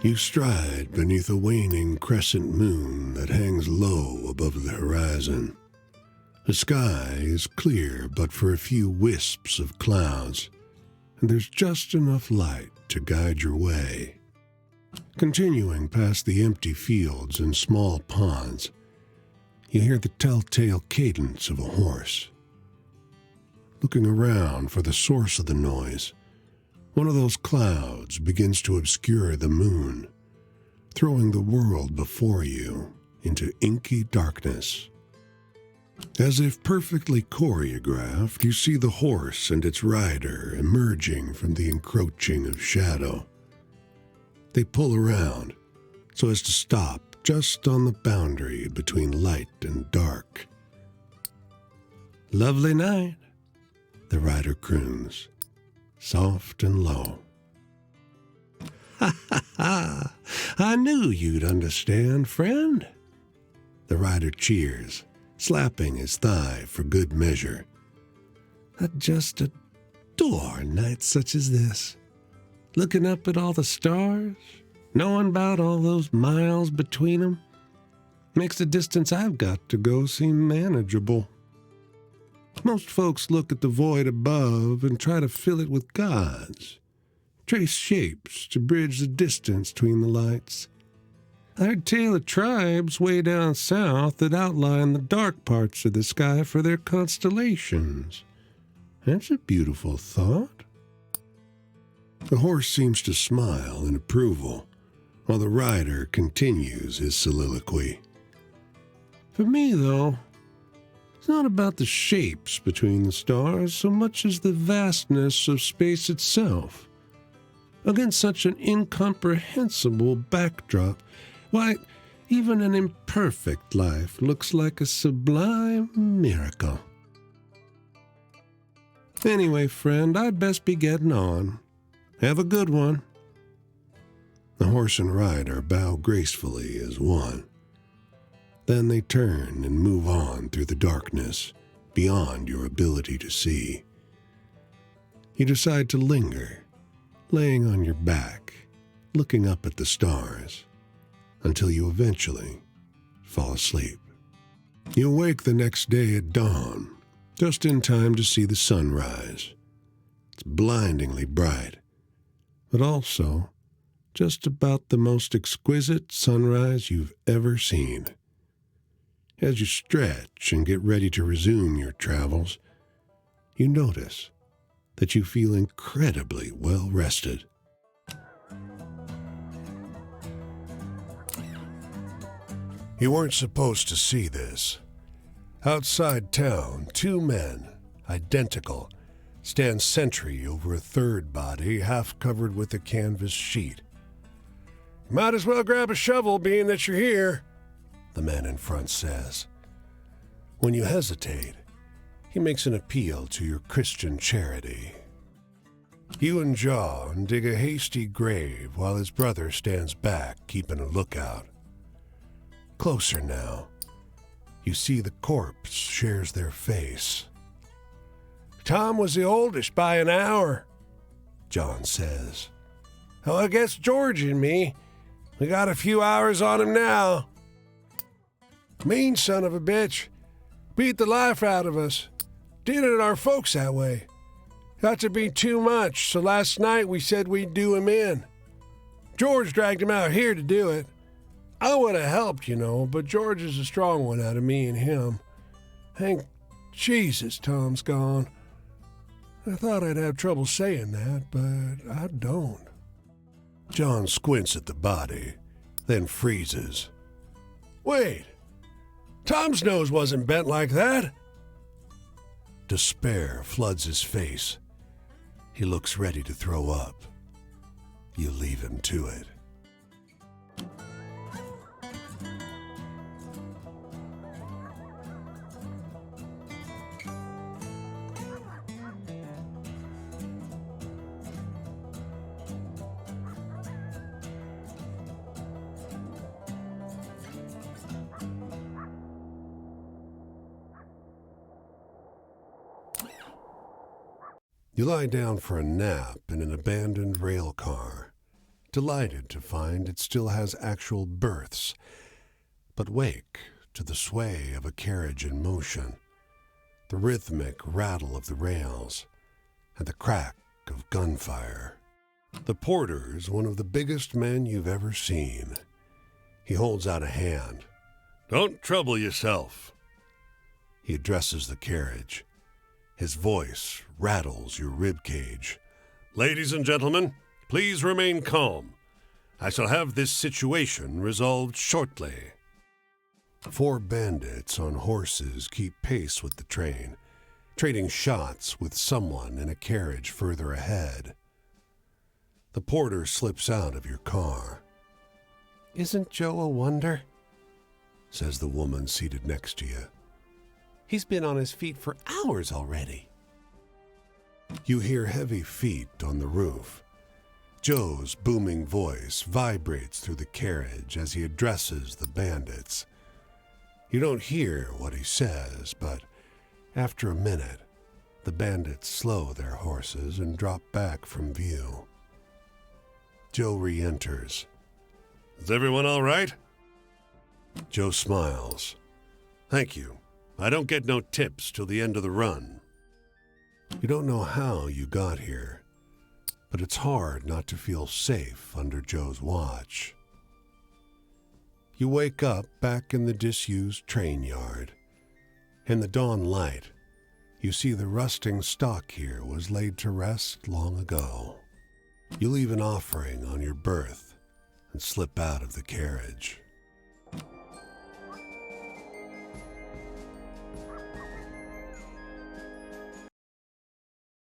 You stride beneath a waning crescent moon that hangs low above the horizon. The sky is clear but for a few wisps of clouds, and there's just enough light to guide your way. Continuing past the empty fields and small ponds, you hear the telltale cadence of a horse. Looking around for the source of the noise, one of those clouds begins to obscure the moon, throwing the world before you into inky darkness. As if perfectly choreographed, you see the horse and its rider emerging from the encroaching of shadow. They pull around so as to stop just on the boundary between light and dark. "Lovely night," the rider croons, soft and low. "Ha ha ha! I knew you'd understand, friend." The rider cheers, slapping his thigh for good measure. "I just adore nights such as this. Looking up at all the stars, knowing about all those miles between them, makes the distance I've got to go seem manageable. Most folks look at the void above and try to fill it with gods, trace shapes to bridge the distance between the lights. I heard tell of tribes way down south that outline the dark parts of the sky for their constellations. That's a beautiful thought." The horse seems to smile in approval, while the rider continues his soliloquy. "For me, though, it's not about the shapes between the stars so much as the vastness of space itself. Against such an incomprehensible backdrop, why, even an imperfect life looks like a sublime miracle. Anyway, friend, I'd best be getting on. Have a good one." The horse and rider bow gracefully as one. Then they turn and move on through the darkness, beyond your ability to see. You decide to linger, laying on your back, looking up at the stars, until you eventually fall asleep. You awake the next day at dawn, just in time to see the sunrise. It's blindingly bright, but also just about the most exquisite sunrise you've ever seen. As you stretch and get ready to resume your travels, you notice that you feel incredibly well rested. You weren't supposed to see this. Outside town, two men, identical, stand sentry over a third body half covered with a canvas sheet. "Might as well grab a shovel, being that you're here," the man in front says. When you hesitate, he makes an appeal to your Christian charity. You and John dig a hasty grave while his brother stands back, keeping a lookout. Closer now, you see the corpse shares their face. "Tom was the oldest by an hour," John says. "Oh, I guess George and me, we got a few hours on him now. Mean son of a bitch. Beat the life out of us. Did it our folks that way. Got to be too much, so last night we said we'd do him in. George dragged him out here to do it. I would have helped, but George is a strong one out of me and him. Thank Jesus Tom's gone. I thought I'd have trouble saying that, but I don't." John squints at the body, then freezes. "Wait, Tom's nose wasn't bent like that." Despair floods his face. He looks ready to throw up. You leave him to it. You lie down for a nap in an abandoned rail car. delighted to find it still has actual berths, but wake to the sway of a carriage in motion, the rhythmic rattle of the rails, and the crack of gunfire. The porter's one of the biggest men you've ever seen. He holds out a hand. "Don't trouble yourself." He addresses the carriage. His voice rattles your ribcage. "Ladies and gentlemen, please remain calm. I shall have this situation resolved shortly." 4 bandits on horses keep pace with the train, trading shots with someone in a carriage further ahead. The porter slips out of your car. "Isn't Joe a wonder?" says the woman seated next to you. "He's been on his feet for hours already." You hear heavy feet on the roof. Joe's booming voice vibrates through the carriage as he addresses the bandits. You don't hear what he says, but after a minute, the bandits slow their horses and drop back from view. Joe re-enters. "Is everyone all right?" Joe smiles. "Thank you. I don't get no tips till the end of the run." You don't know how you got here, but it's hard not to feel safe under Joe's watch. You wake up back in the disused train yard. In the dawn light, you see the rusting stock here was laid to rest long ago. You leave an offering on your berth and slip out of the carriage.